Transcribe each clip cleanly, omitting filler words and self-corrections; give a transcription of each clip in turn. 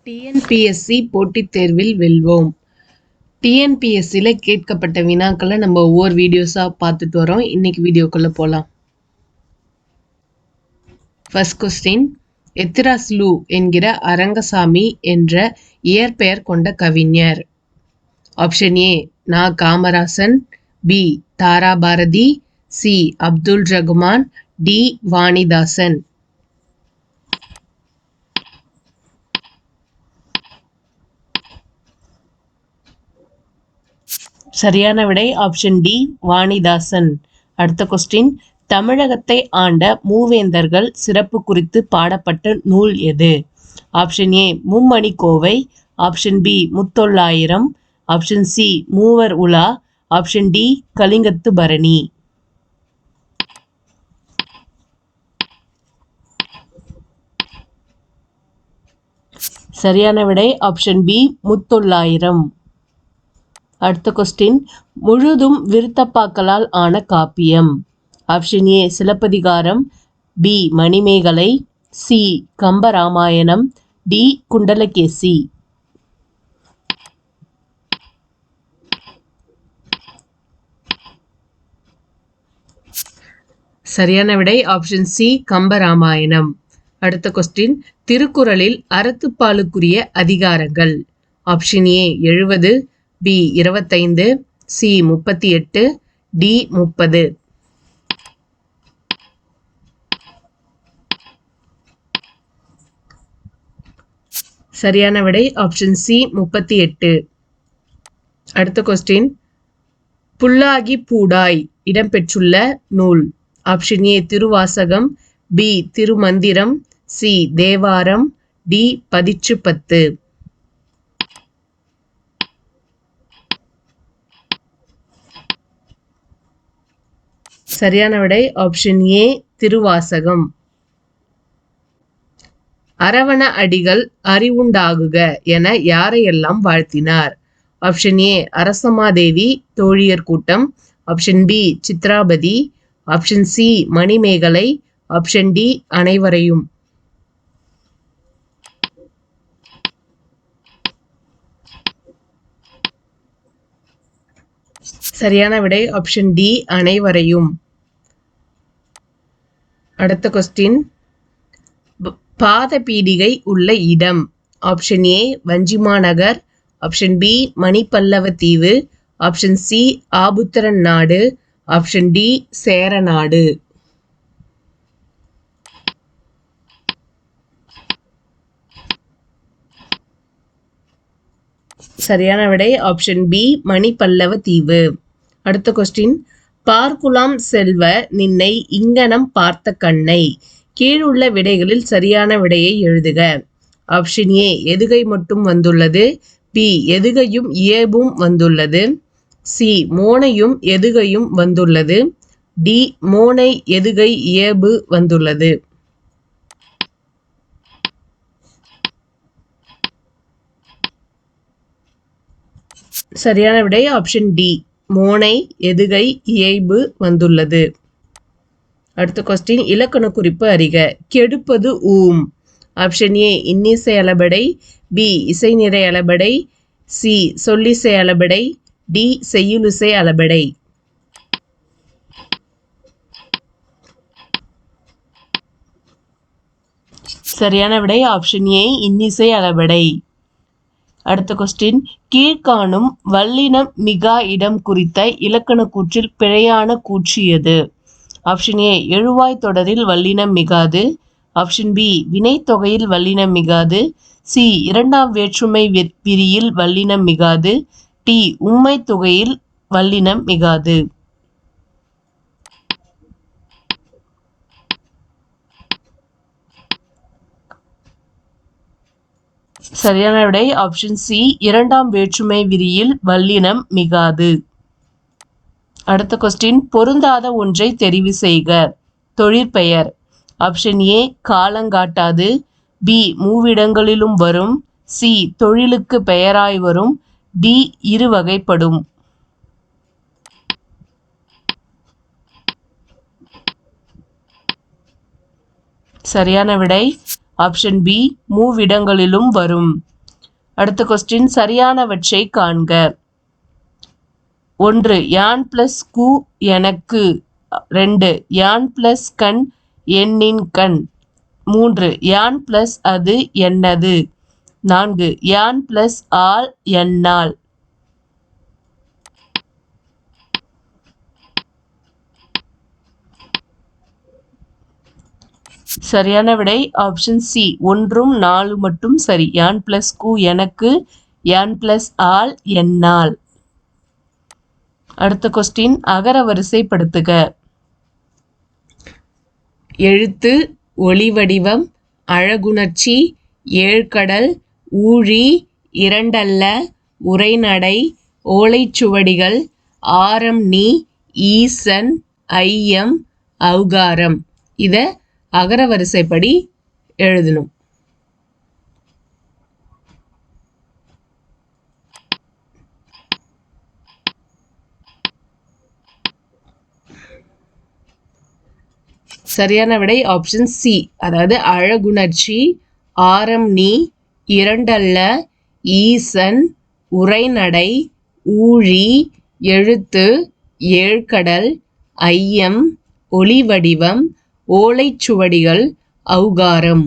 TNPSC போட்டித் தேர்வில் வெல்வோம். டிஎன்பிஎஸ்சியில் கேட்கப்பட்ட வினாக்களை நம்ம ஒவ்வொரு வீடியோஸாக பார்த்துட்டு வரோம். இன்னைக்கு வீடியோக்குள்ளே போகலாம். ஃபர்ஸ்ட் கொஸ்டின், எத்திராஸ்லு என்கிற அரங்கசாமி என்ற இயற்பெயர் கொண்ட கவிஞர். Option A Na. Kamarasan, B. Tharabharathi, C. Abdul Rahman, D. Vanidasan. சரியான விடை ஆப்ஷன் டி, வாணிதாசன். அடுத்த கொஸ்டின், தமிழகத்தை ஆண்ட மூவேந்தர்கள் சிறப்பு குறித்து பாடப்பட்ட நூல் எது? Option A Mummani Kovai, option B Muthollayiram, option C Moovar Ula, option D கலிங்கத்து பரணி. சரியான விடை ஆப்ஷன் பி முத்தொள்ளாயிரம். அடுத்த கொஸ்டின், முழுதும் விருத்தப்பாக்களால் ஆன காப்பியம். Option A Silappathikaram, B Manimekalai, C Kambaramayanam, D Kundalakesi. சரியான விடை ஆப்ஷன் சி கம்பராமாயணம். அடுத்த கொஸ்டின், திருக்குறளில் அறத்துப்பாலுக்குரிய அதிகாரங்கள். Option A 70, B 25, C 38, D 30. சரியான விடை ஆப்ஷன் சி 38. அடுத்த கொஸ்டின், புல்லாகி பூடாய் இடம்பெற்றுள்ள நூல். Option A Thiruvasagam, B Thirumanthiram, C Thevaram, D Pathitrupathu. சரியான விடை ஆப்ஷன் ஏ திருவாசகம். அரவண அடிகள் அறிவுண்டாகுக என யாரையெல்லாம் வாழ்த்தினார்? ஆப்ஷன் ஏ அரசமாதேவி தோழியர் கூட்டம், option B Chitrapathi, option C Manimekalai, option D அனைவரையும். சரியான விடை ஆப்ஷன் டி அனைவரையும். அடுத்த கொஸ்டின், பாத பீடிகை உள்ள இடம். Option A Vanchimanagar, option B Manipallava தீவு, ஆப்ஷன் சி ஆபுத்திரன் நாடு, ஆப்ஷன் டி சேரநாடு. சரியான விடை ஆப்ஷன் பி மணிப்பல்லவ தீவு. அடுத்த கொஸ்டின், பார்க்குலாம் செல்வ நின்னை இங்கனம் பார்த்த கண்ணை. கீழுள்ள விடைகளில் சரியான விடையை எழுதுக. ஆப்ஷன் ஏ எதுகை மட்டும் வந்துள்ளது, பி எதுகையும் இயேபும் வந்துள்ளது, சி மோனையும் எதுகையும் வந்துள்ளது, டி மோனை எதுகை இயேபு வந்துள்ளது. சரியான விடை ஆப்ஷன் டி மோனை எதுகை இயைபு வந்துள்ளது. அடுத்த கொஸ்டின், இலக்கண குறிப்பு அறிக. கெடுப்பது ஊம். ஆப்ஷன் ஏ இன்னிசை அளபடை, பி இசை நிறை அளபடை, சி சொல்லிசை அளபடை, டி செய்யுளிசை அளபடை. சரியான விடை ஆப்ஷன் ஏ இன்னிசை அளபடை. அடுத்த கொஸ்டின், கீழ்காணும் வல்லினம் மிகா இடம் குறித்த இலக்கண கூற்றில் பிழையான கூற்று எது? ஆப்ஷன் ஏ எழுவாய் தொடரில் வல்லினம் மிகாது, ஆப்ஷன் பி வினைத்தொகையில் வல்லினம் மிகாது, சி இரண்டாம் வேற்றுமை விரியில் வல்லினம் மிகாது, டி உம்மை தொகையில் வல்லினம் மிகாது. சரியான விடை ஆப்ஷன் சி இரண்டாம் வேற்றுமை விரியில் வல்லினம் மிகாது. அடுத்த கொஸ்டின், பொருந்தாத ஒன்றை தெரிவு செய்க. தொழிற்பெயர். ஆப்ஷன் ஏ காலங்காட்டாது, பி மூவிடங்களிலும் வரும், சி தொழிலுக்கு பெயராய் வரும், டி இரு வகைப்படும். சரியான விடை ஆப்ஷன் பி மூவிடங்களிலும் வரும். அடுத்த கொஸ்டின் சரியானவற்றை காண்க. 1 யான் பிளஸ் கு எனக்கு. 2 யான் பிளஸ் கண் எண்ணின் கண். 3 யான் பிளஸ் அது என்னது. 4 யான் பிளஸ் ஆல் என்னால். சரியான விடை ஆப்ஷன் சி 1 4 மட்டும் சரி. யான் பிளஸ் கு எனக்கு, யான் பிளஸ் ஆல் என்னால். அடுத்த கொஸ்டின் அகர வரிசைப்படுத்துக. எழுத்து, ஒளிவடிவம், அழகுணர்ச்சி, ஏழ்கடல், ஊழி, இரண்டல்ல, உரைநடை, ஓலைச்சுவடிகள், ஆரம் நீ, ஈசன், ஐயம், ஔகாரம். இத அகர வரிசைப்படி எழுதணும். சரியான விடை ஆப்ஷன் சி, அதாவது அழகுணர்ச்சி, ஆரம் நீ, இரண்டல்ல, ஈசன், உரைநடை, ஊழி, எழுத்து, ஏழ்கடல், ஐயம், ஒளிவடிவம், ஓலைச்சுவடிகள், ஔகாரம்.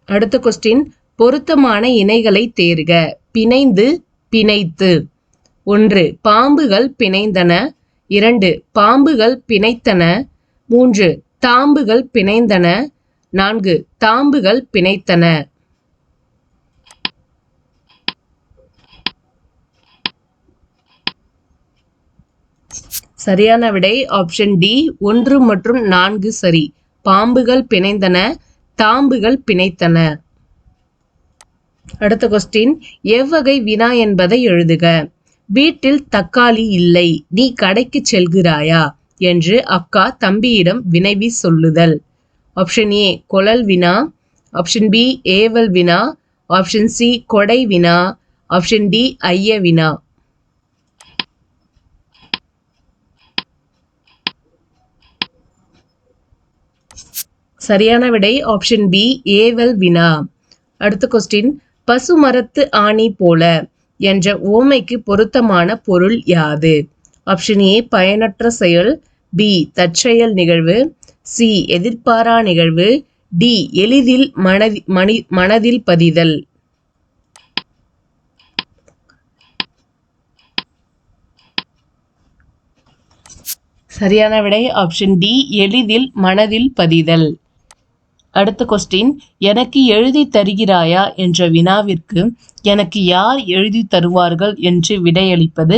அடுத்த கொஸ்டின் பொருத்தமான இணைகளை தேர்க. பிணைந்து, பிணைத்து. 1 பாம்புகள் பிணைந்தன. 2 பாம்புகள் பிணைத்தன. 3 தாம்புகள் பிணைந்தன. 4 தாம்புகள் பிணைத்தன. சரியான விடை ஆப்ஷன் டி 1 மற்றும் 4 சரி. பாம்புகள் பிணைந்தன, தாம்புகள் பிணைத்தன. அடுத்த கொஸ்டின் எவ்வகை வினா என்பதை எழுதுக. வீட்டில் தக்காளி இல்லை, நீ கடைக்கு செல்கிறாயா என்று அக்கா தம்பியிடம் வினவி சொல்லுதல். ஆப்ஷன் ஏ கொழல் வினா, ஆப்ஷன் பி ஏவல் வினா, ஆப்ஷன் சி கொடை வினா, ஆப்ஷன் டி ஐய வினா. சரியான விடை ஆப்ஷன் பி ஏவல் வினா. அடுத்த கொஸ்டின் பசுமரத்து ஆணி போல என்ற ஓமைக்கு பொருத்தமான பொருள் யாது. ஆப்ஷன் ஏ பயனற்ற செயல், பி தற்செயல் நிகழ்வு, சி எதிர்பாரா நிகழ்வு, டி எளிதில் மனதில் பதிதல். சரியான விடை ஆப்ஷன் டி எளிதில் மனதில் பதிதல். அடுத்த கொஸ்டின் எனக்கு எழுதி தருகிறாயா என்ற வினாவிற்கு எனக்கு யார் எழுதி தருவார்கள் என்று விடையளிப்பது.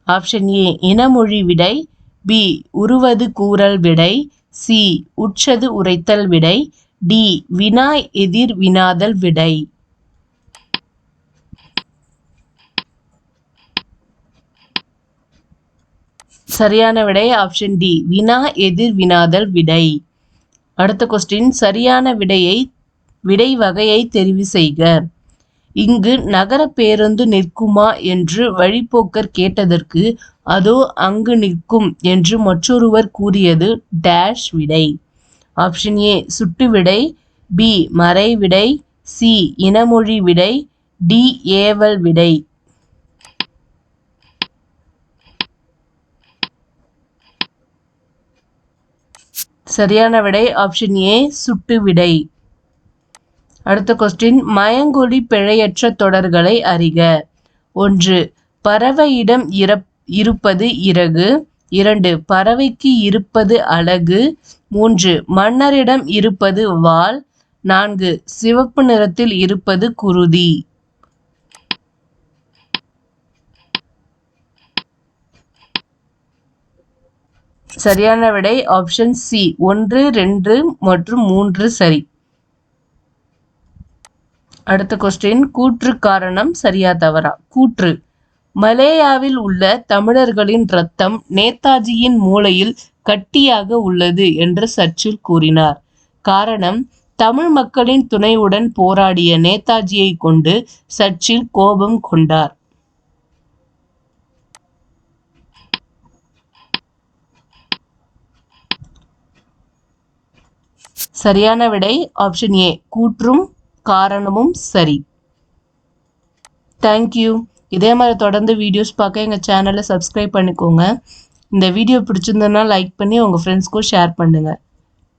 ஆப்ஷன் ஏ இனமொழி விடை, பி உருவது கூறல் விடை, சி உற்றது உரைத்தல் விடை, டி வினா எதிர் வினாதல் விடை. சரியான விடை ஆப்ஷன் டி வினா எதிர் வினாதல் விடை. அடுத்த கொஸ்டின் சரியான விடை வகையை தெரிவு செய்க. இங்கு நகர பேருந்து நிற்குமா என்று வழிப்போக்கர் கேட்டதற்கு அதோ அங்கு நிற்கும் என்று மற்றொருவர் கூறியது டேஷ் விடை. ஆப்ஷன் ஏ சுட்டு விடை, பி மறை விடை, சி இனமொழி விடை, டி ஏவல் விடை. சரியான விடை ஆப்ஷன் ஏ சுட்டு விடை. அடுத்த கொஸ்டின் மயங்கொலி பிழையற்ற தொடர்களை அறிக. 1 பறவையிடம் இருப்பது இறகு. 2 பறவைக்கு இருப்பது அலகு. 3 மன்னரிடம் இருப்பது வாள். 4 சிவப்பு நிறத்தில் இருப்பது குருதி. சரியான விடை ஆப்ஷன் சி 1 2 மற்றும் 3 சரி. அடுத்த கொஸ்டின் கூற்று காரணம் சரியா தவறா. கூற்று மலேயாவில் உள்ள தமிழர்களின் ரத்தம் நேதாஜியின் மூளையில் கட்டியாக உள்ளது என்று சர்ச்சில் கூறினார். காரணம் தமிழ் மக்களின் துணையுடன் போராடிய நேதாஜியை கொண்டு சர்ச்சில் கோபம் கொண்டார். சரியான விடை ஆப்ஷன் ஏ கூற்றும் காரணமும் சரி. தேங்க்யூ. இதே மாதிரி தொடர்ந்து வீடியோஸ் பார்க்க எங்கள் சேனலை சப்ஸ்கிரைப் பண்ணிக்கோங்க. இந்த வீடியோ பிடிச்சிருந்ததுன்னா லைக் பண்ணி உங்கள் ஃப்ரெண்ட்ஸ்க்கும் ஷேர் பண்ணுங்கள்.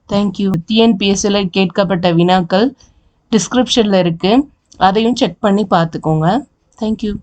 தேங்க்யூ. டிஎன்பிஎஸ்சியில் கேட்கப்பட்ட வினாக்கள் டிஸ்கிரிப்ஷனில் இருக்குது, அதையும் செக் பண்ணி பார்த்துக்கோங்க. தேங்க்யூ.